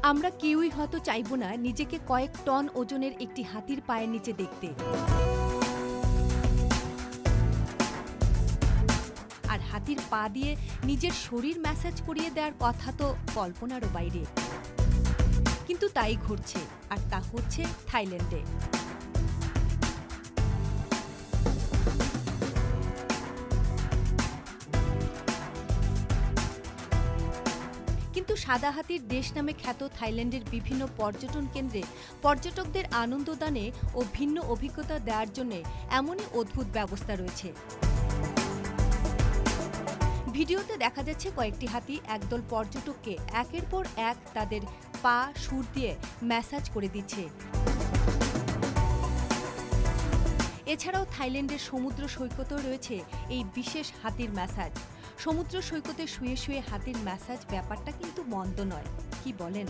আমরা কেউই হয়তো চাইব না নিজেকে কয়েক টন ওজনের একটি হাতির পায়ের নিচে দেখতে। আর হাতির পা দিয়ে নিজের শরীর ম্যাসাজ করিয়ে দেওয়ার কথা তো কল্পনারও বাইরে। কিন্তু তাই ঘটছে, আর তা হচ্ছে থাইল্যান্ডে। কিন্তু সাদা হাতির দেশ নামে খ্যাত থাইল্যান্ডের বিভিন্ন পর্যটন কেন্দ্রে পর্যটকদের আনন্দদানে ও ভিন্ন অভিজ্ঞতা দেওয়ার জন্য এমনই অদ্ভুত ব্যবস্থা রয়েছে। ভিডিওতে দেখা যাচ্ছে কয়েকটি হাতি একদল পর্যটককে একের পর এক তাদের পা সুর দিয়ে ম্যাসাজ করে দিচ্ছে। এছাড়াও থাইল্যান্ডের সমুদ্র সৈকতেও রয়েছে এই বিশেষ হাতির ম্যাসাজ। সমুদ্র সৈকতে শুয়ে শুয়ে হাতির ম্যাসাজ ব্যাপারটা কিন্তু মন্দ নয়, কি বলেন?